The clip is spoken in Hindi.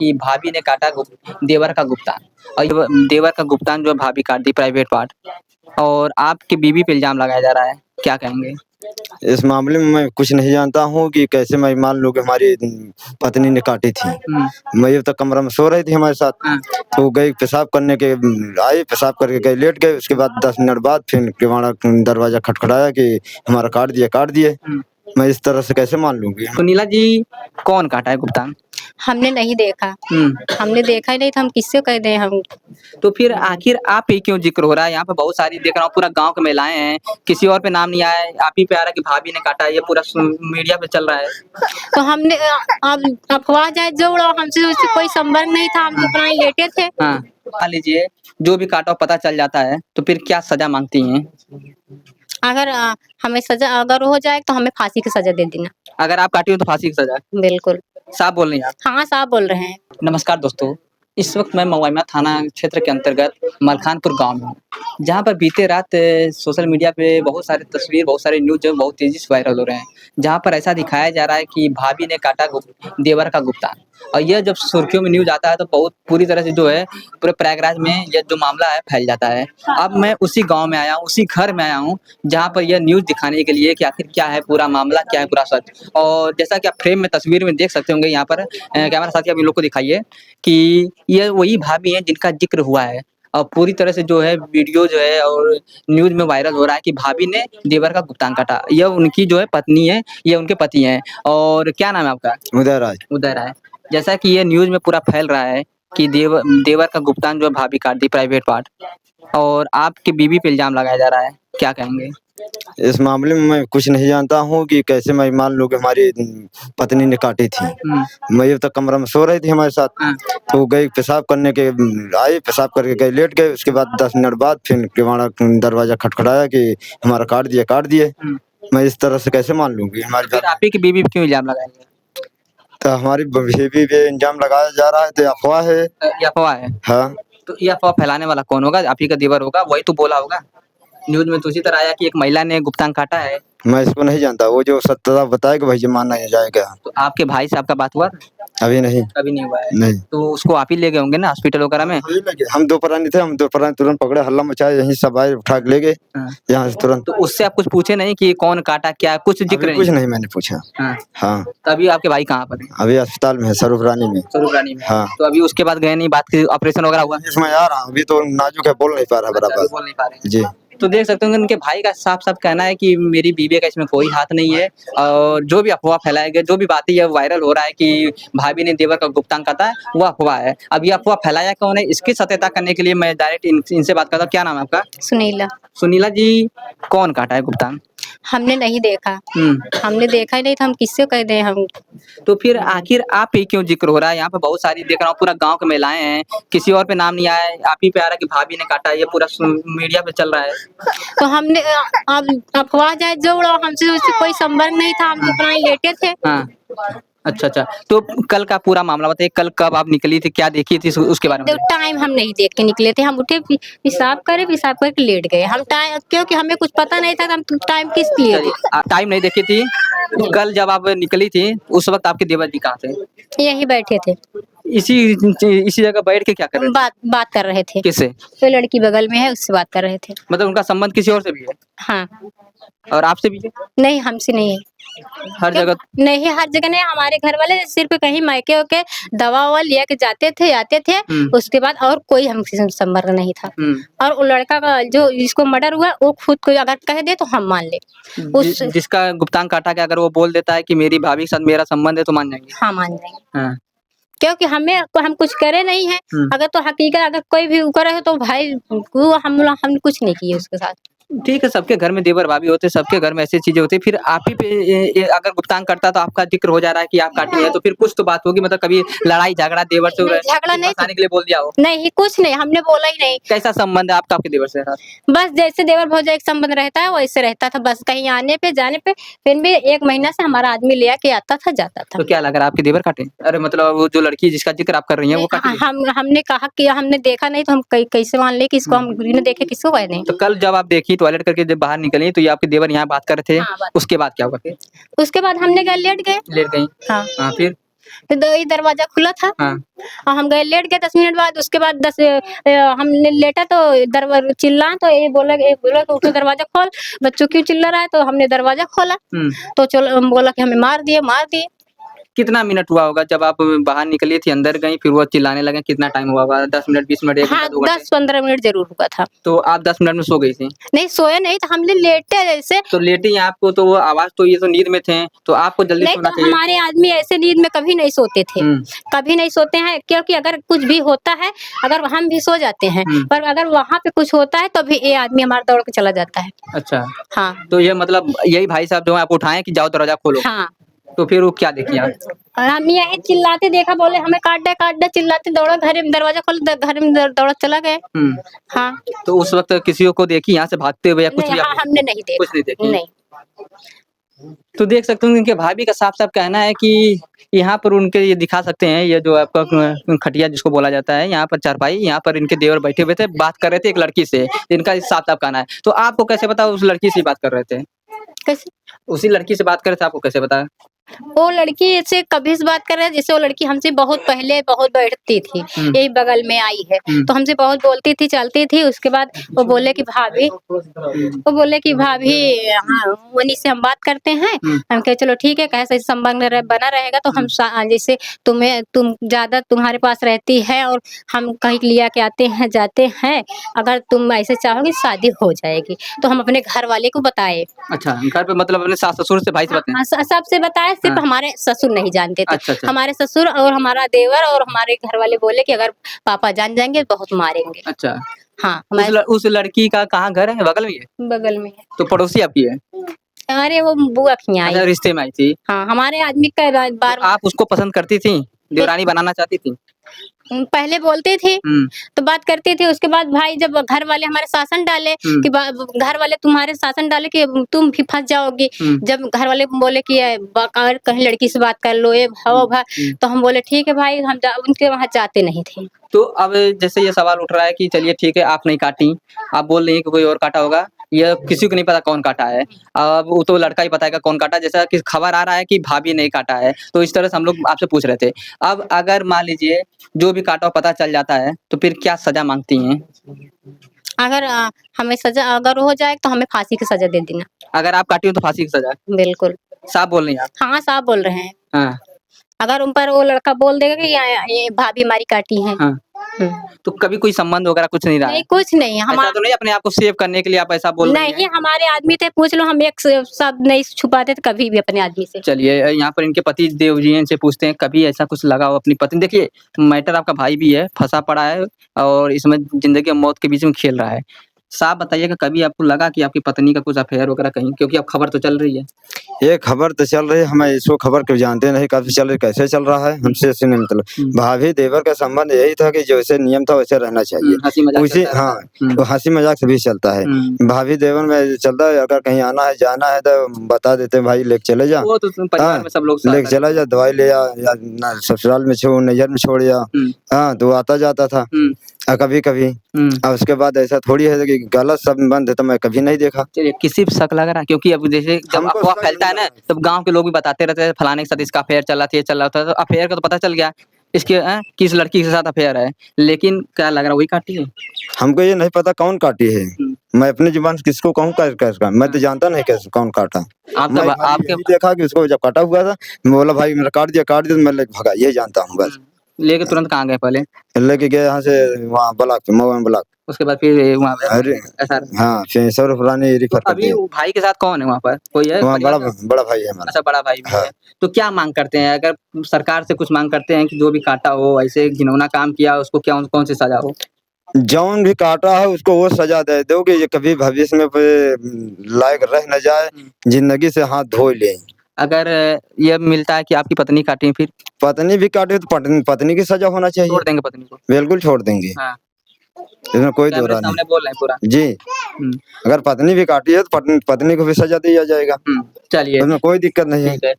कि भाभी ने काटा देवर का गुप्तान और ये देवर का गुप्तान जो है भाभी काट दी प्राइवेट पार्ट और आपकी बीवी पे इल्जाम लगाया जा रहा है, क्या कहेंगे? इस मामले में मैं कुछ नहीं जानता हूँ कि कैसे मैं मान लो कि हमारी पत्नी ने काटी थी। मैं जब तक कमरा में सो रही थी हमारे साथ, तो वो गई पेशाब करने के आई, पेशाब करके गई, लेट गए। उसके बाद 10 मिनट बाद फिर किवाड़ा दरवाजा खटखटाया कि हमारा काट दिए। मैं इस तरह से कैसे मान लूंगी? सुनीला जी, कौन काटा है गुप्तान? हमने नहीं देखा। हमने देखा ही नहीं तो हम किससे कह दें हम। तो फिर आखिर आप ही क्यों जिक्र हो रहा है? यहाँ पे बहुत सारी देख रहा हूँ, पूरा गांव के महिलाएं हैं, किसी और पे नाम नहीं आया है, आप ही पे आ रहा है कि भाभी ने काटा है, ये पूरा मीडिया पे चल रहा है। तो हमने अब अफवाह जाए जो उड़ाओ, हमसे उससे कोई संपर्क नहीं था, हम तो अपना ही लेटे थे। हाँ, मान लीजिए जो भी काटा पता चल जाता है तो फिर क्या सजा मांगती हैं? अगर हमें सजा अगर हो जाए तो हमें फांसी की सजा दे देना। अगर आप काटी हो तो फांसी की सजा? बिल्कुल साफ बोल रही हैं आप? हाँ, साफ बोल रहे हैं। नमस्कार दोस्तों, इस वक्त मैं मवैमा थाना क्षेत्र के अंतर्गत मलखानपुर गांव में हूँ, जहां पर बीते रात सोशल मीडिया पे बहुत सारी तस्वीर, बहुत सारे न्यूज़ जो बहुत तेज़ी से वायरल हो रहे हैं, जहां पर ऐसा दिखाया जा रहा है कि भाभी ने काटा देवर का गुप्तान। और यह जब सुर्खियों में न्यूज़ आता है तो बहुत पूरी तरह से जो है पूरे प्रयागराज में यह जो मामला है फैल जाता है। अब मैं उसी गाँव में आया हूँ, उसी घर में आया हूँ, जहाँ पर यह न्यूज़ दिखाने के लिए कि आखिर क्या है पूरा मामला, क्या है पूरा सच। और जैसा कि आप फ्रेम में तस्वीर में देख सकते होंगे, यहाँ पर कैमरा साथी आप इन लोग को दिखाइए कि ये वही भाभी हैं जिनका ज़िक्र हुआ है और पूरी तरह से जो है वीडियो जो है और न्यूज़ में वायरल हो रहा है कि भाभी ने देवर का गुप्तान काटा। यह उनकी जो है पत्नी है, ये उनके पति हैं। और क्या नाम है आपका? उदयराज। उदयराज। जैसा कि ये न्यूज़ में पूरा फैल रहा है कि देवर का गुप्तान जो है भाभी काट दी प्राइवेट पार्ट और आपकी बीवी पे इल्जाम लगाया जा रहा है, क्या कहेंगे? इस मामले में मैं कुछ नहीं जानता हूँ कि कैसे मैं मान लो कि हमारी पत्नी ने काटी थी। मैं जब तक कमरा में सो रही थी हमारे साथ, तो वो गई पेशाब करने के आई, पेशाब करके गई, लेट गए। उसके बाद 10 मिनट बाद फिर किवाड़ा दरवाजा खटखटाया कि हमारा काट दिए। मैं इस तरह से कैसे मान लूंगी? फिर आप ही की बीवी पे क्यों इल्जाम लगाएंगे? तो हमारी बीवी पे इल्जाम लगाया जा रहा है, तो अफवाह है। ये अफवाह है? हाँ। तो ये अफवाह फैलाने वाला कौन होगा? आप ही का देवर होगा, वही तो बोला होगा। न्यूज़ में तो उसी तरह आया कि एक महिला ने गुप्तान काटा है। मैं इसको नहीं जानता, वो जो सत्यता बताएगा वही मानना जाएगा। तो आपके भाई से आपका बात हुआ? अभी नहीं। अभी नहीं हुआ है? नहीं। तो उसको आप ही ले गए होंगे ना हॉस्पिटल वगैरह में? हम दोपहरानी थे, हम दोपहरानी तुरंत पकड़े, हल्ला मचाया, यहीं सब आए, उठा के ले गए यहाँ से तुरंत। तो उससे आप कुछ पूछे नहीं कि कौन काटा, क्या कुछ जिक्र कुछ नहीं मैंने पूछा। हाँ। तभी आपके भाई कहाँ पर है? अभी अस्पताल में है, स्वरूपरानी में। स्वरूपरानी में? हाँ। तो अभी उसके बाद गए नहीं, बात की, ऑपरेशन वगैरह हुआ? इसमें आ रहा हूँ, अभी तो नाजुक है, बोल नहीं पा रहा बराबर। बोल नहीं पा रहे जी। तो देख सकते होंगे उनके भाई का साफ-साफ कहना है कि मेरी बीवी का इसमें कोई हाथ नहीं है और जो भी अफ़वाह फैलाए गए, जो भी बातें ये वायरल हो रहा है कि भाभी ने देवर का गुप्तान काटा है, वो अफ़वाह है। अब ये अफ़वाह फैलाया कौन है, इसकी सत्यता करने के लिए मैं डायरेक्ट इनसे बात करता हूँ। क्या नाम है आपका? सुनीला। सुनीला जी, कौन काटा है गुप्तान? हमने नहीं देखा। हमने देखा ही नहीं तो हम किससे कह दें हम। तो फिर आखिर आप ही क्यों जिक्र हो रहा है? यहाँ पे बहुत सारी देख रहा हूँ, पूरा गाँव के महिलाएं हैं, किसी और पे नाम नहीं आया है, आप ही पे आ रहा है कि भाभी ने काटा है, ये पूरा मीडिया पे चल रहा है। तो हमने अब अफवाह जाए जो उड़ाओ, हमसे उससे कोई संपर्क नहीं था, हम तो अपना ही लेटे थे। हाँ। अच्छा। तो कल का पूरा मामला बताइए, कल कब आप निकली थी, क्या देखी थी उसके बारे में? टाइम हम नहीं देख के निकले थे, हम उठे पेशाब करके लेट गए। हम टाइम क्योंकि हमें कुछ पता नहीं था कि हम टाइम किस लिए थे। टाइम नहीं देखी थी, तो कल जब आप निकली थी उस वक्त आपके देवर जी कहाँ थे? यहीं बैठे थे। इसी जगह बैठ के क्या कर रहे थे? बात कर रहे थे। किससे? तो लड़की बगल में है, उससे बात कर रहे थे। मतलब उनका संबंध किसी और से भी है? हाँ। और आपसे भी है? नहीं, हमसे नहीं है। हर जगह नहीं, हर जगह नहीं। हमारे घर वाले सिर्फ कहीं मायके होके दवा लेके जाते थे, आते थे, उसके बाद और कोई हमसे संपर्क नहीं था। और वो लड़का का जो जिसको मर्डर हुआ, वो खुद को अगर कह दे तो हम मान ले। जिसका गुप्तान काटा के अगर वो बोल देता है कि मेरी भाभी के साथ मेरा संबंध है, तो मान जाएंगे? हाँ, मान जाएंगे। क्योंकि हम कुछ करे नहीं है। अगर तो हकीकत अगर कोई भी करे हो तो भाई वो हम कुछ नहीं किए उसके साथ। ठीक है, सबके घर में देवर भाभी होते हैं, सबके घर में ऐसी चीजें होती है। फिर आप ही पे अगर गुप्तान करता तो आपका जिक्र हो जा रहा है कि आप काटी है, तो फिर कुछ तो बात होगी। मतलब कभी लड़ाई झगड़ा देवर से झगड़ा नहीं बताने के लिए बोल दिया हो? नहीं, कुछ नहीं, हमने बोला ही नहीं। कैसा संबंध है आपका आपके देवर से? बस जैसे देवर भौजाई एक संबंध रहता है वैसे रहता था। बस कहीं आने पे जाने पे फिर भी 1 महीना से हमारा आदमी ले आके आता था, जाता था। तो क्या लग रहा है आपके देवर काटे? अरे मतलब वो जो लड़की जिसका जिक्र आप कर रही हैं वो काटी? हमने कहा कि हमने देखा नहीं तो हम कैसे मान ले कि इसको हम बिना देखे किसको कह दें। तो कल जब आप देखी टॉयलेट करके जब बाहर निकली तो ये आपके देवर यहाँ बात कर रहे थे, उसके बाद क्या हुआ फिर? उसके बाद हमने कहा लेट गए। लेट गई? हाँ। फिर तो ही दरवाजा खुला था। हाँ। और हम गए, लेट गए 10 मिनट बाद। उसके बाद हमने लेटा तो दरवाजा चिल्ला, तो ये बोला कि उठो दरवाजा खोल, बच्चों क्यों चिल्ला रहा है? तो हमने दरवाजा खोला, तो चलो बोला कि हमें मार दिए। कितना मिनट हुआ होगा जब आप बाहर निकली थी, अंदर गई, फिर वो चिल्लाने लगे? कितना टाइम हुआ होगा? 10 मिनट, 20 मिनट, 1 घंटा, हाँ, 2 घंटे? 10-15 मिनट जरूर हुआ था। तो आप 10 मिनट में सो गई थी? नहीं, सोए नहीं था, हमने लेटे जैसे। तो लेटी आपको तो वो आवाज, तो ये तो नींद में थे, तो आपको जल्दी नहीं, सोना तो चाहिए। हमारे आदमी ऐसे नींद में कभी नहीं सोते थे, कभी नहीं सोते हैं, क्योंकि अगर कुछ भी होता है, अगर हम भी सो जाते हैं, पर अगर वहाँ पे कुछ होता है तो भी ये आदमी हमारा दौड़ के चला जाता है। अच्छा। हाँ। तो ये मतलब यही भाई साहब जो है आपको उठाए कि जाओ दरवाजा खोलो? हाँ। तो फिर वो क्या देखी आप? और हम यही चिल्लाते देखा, बोले हमें काट दे, चिल्लाते दौड़ा घर में, दरवाजा खोल, घर में दौड़ा चला गए। हाँ। तो उस वक्त किसी को देखी यहाँ से भागते हुए या कुछ नहीं, भी? हाँ, हमने नहीं देखा। कुछ नहीं देखी? नहीं। तो देख सकते हो इनके भाभी का साफ-साफ कहना है कि यहाँ पर उनके ये दिखा सकते हैं, ये जो आपका खटिया जिसको बोला जाता है, यहाँ पर चारपाई, यहाँ पर इनके देवर बैठे हुए थे, बात कर रहे थे एक लड़की से। इनका साफ-साफ कहना है। तो आपको कैसे पता उस लड़की से बात कर रहे थे? कैसे? उसी लड़की से बात कर रहे थे, आपको कैसे पता? वो लड़की से कभी से बात कर रहे हैं, जैसे वो लड़की हमसे बहुत पहले बहुत बैठती थी, यही बगल में आई है, तो हमसे बहुत बोलती थी, चलती थी। उसके बाद वो बोले कि भाभी, हाँ, उन्हीं से हम बात करते हैं। हम कहे चलो ठीक है, कैसे संबंध बना रहेगा, तो हम जैसे तुम ज्यादा तुम्हारे पास रहती है और हम कहीं लिया के आते हैं, जाते हैं, अगर तुम ऐसे चाहोगे शादी हो जाएगी। तो हम अपने घर वाले को बताए। अच्छा, घर पे मतलब अपने सास ससुर से, भाई से बताए? हाँ, सबसे बताया, सिर्फ हमारे ससुर नहीं जानते थे। अच्छा, अच्छा। हमारे ससुर और हमारा देवर और हमारे घर वाले बोले कि अगर पापा जान जाएंगे बहुत मारेंगे। अच्छा। हाँ, उस लड़की का कहाँ घर है? बगल में ही है? बगल में है। तो पड़ोसी आपकी है? अरे वो बुआ की आई। अच्छा, रिश्ते में आई थी। हाँ, हमारे आदमी का बार तो आप उसको पसंद करती थी? देवरानी बनाना चाहती थी? पहले बोलते थे, तो बात करते थे। उसके बाद भाई जब घर वाले हमारे शासन डाले कि घर वाले तुम्हारे शासन डाले कि तुम भी फंस जाओगी। जब घर वाले बोले कि अगर कहीं लड़की से बात कर लो, ये भाव तो हम बोले ठीक है भाई, हम उनके वहाँ जाते नहीं थे। तो अब जैसे ये सवाल उठ रहा है कि चलिए ठीक है, आप नहीं काटी, आप बोल रही हैं कि कोई और काटा होगा, ये किसी को नहीं पता कौन काटा है। अब वो तो लड़का ही बताएगा कौन काटा, जैसा कि खबर आ रहा है कि भाभी ने काटा है, तो इस तरह से हम लोग आपसे पूछ रहे थे। अब अगर मान लीजिए जो भी काटा हो पता चल जाता है, तो फिर क्या सज़ा माँगती हैं? अगर हमें सज़ा अगर हो जाए तो हमें फांसी की सज़ा दे देना। अगर आप काटी हो तो फांसी की सज़ा? बिल्कुल। साफ बोल रही हैं आप? हाँ, साफ बोल रहे हैं। हाँ। अगर उन पर वो लड़का बोल देगा कि ये भाभी हमारी काटी है। हाँ। तो कभी कोई संबंध वगैरह कुछ नहीं रहा है? नहीं, कुछ नहीं। ऐसा तो नहीं अपने आप को सेव करने के लिए आप ऐसा बोल रही हैं? नहीं, हमारे आदमी थे, पूछ लो, हम एक शब्द नहीं छुपाते थे कभी भी अपने आदमी से। चलिए यहाँ पर इनके पति देव जी हैं, इनसे पूछते हैं कभी ऐसा कुछ लगा हो अपनी पत्नी? देखिए मैटर आपका भाई भी है, फँसा पड़ा है और इसमें ज़िंदगी और मौत के बीच में खेल रहा है। साफ बताइएगा कभी आपको लगा कि आपकी पत्नी का कुछ अफेयर वगैरह कहीं? क्योंकि अब खबर तो चल रही है। ये खबर तो चल रही है, हम इसको खबर को जानते नहीं कब से चल रही, कैसे चल रहा है, हमसे ऐसे नहीं मतलब। भाभी देवर का संबंध यही था कि जैसे नियम था वैसे रहना चाहिए। हँसी मजाक उसी चलता हाँ, रहता है। तो हंसी मजाक से भी चलता है। भाभी देवर में चलता है, अगर कहीं आना है जाना है तो बता देते हैं भाई लेके चले जा। वो तो परिवार में सब लोग लेके चला जा, दवाई ले या ससुराल में छोड़, नैहर में छोड़ जा। हाँ, तो आता जाता था कभी कभी। और उसके बाद ऐसा थोड़ी है कि गलत संबंध है तो मैं कभी नहीं देखा। चलिए किसी पे शक लग रहा है? क्योंकि अब जैसे जब अफवाह फैलता है ना, तब गाँव के लोग भी बताते रहते हैं फलाने के साथ इसका अफेयर चल रहा था, ये चल रहा था, तो अफेयर का तो पता चल गया इसके किस लड़की के साथ अफेयर है, लेकिन क्या लग रहा है वही काटी है? हमको ये नहीं पता कौन काटी है। मैं अपनी जुबान से किसको कहूँ कैसे, मैं तो जानता नहीं कैसे कौन काटा। आपके देखा कि उसको जब काटा हुआ था, मैं बोला भाई मेरा काट दिया तो मैं लेके भगा, ये जानता हूँ बस। लेके तुरंत कहाँ गए पहले? लेके गए यहाँ से वहाँ ब्लॉक पे, मोहन ब्लॉक। उसके बाद फिर वहाँ अरे हाँ, फिर सौरभरानी रिफर कर अभी दिया। भाई के साथ कौन है वहाँ पर? कोई है? वहाँ बड़ा भाई है हमारा। अच्छा, बड़ा भाई भी हाँ। है। तो क्या मांग करते हैं? अगर सरकार से कुछ मांग करते हैं कि जो भी काटा हो, ऐसे घिनौना काम किया, उसको क्या कौन सी सजा हो? जौन भी काटा है उसको वो सजा दे दो कि ये कभी भविष्य में लायक रह न जाए, जिंदगी से हाथ धो ले। अगर ये मिलता है कि आपकी पत्नी काटी, फिर पत्नी भी काटे तो पत्नी की सजा होना चाहिए। छोड़ देंगे पत्नी को? बिल्कुल छोड़ देंगे। हाँ। इसमें कोई दो राय नहीं। बोल रहे हैं पूरा जी। अगर पत्नी भी काटी है तो पत्नी को भी सजा दिया जाएगा, चलिए उसमें कोई दिक्कत नहीं है। ठीक है।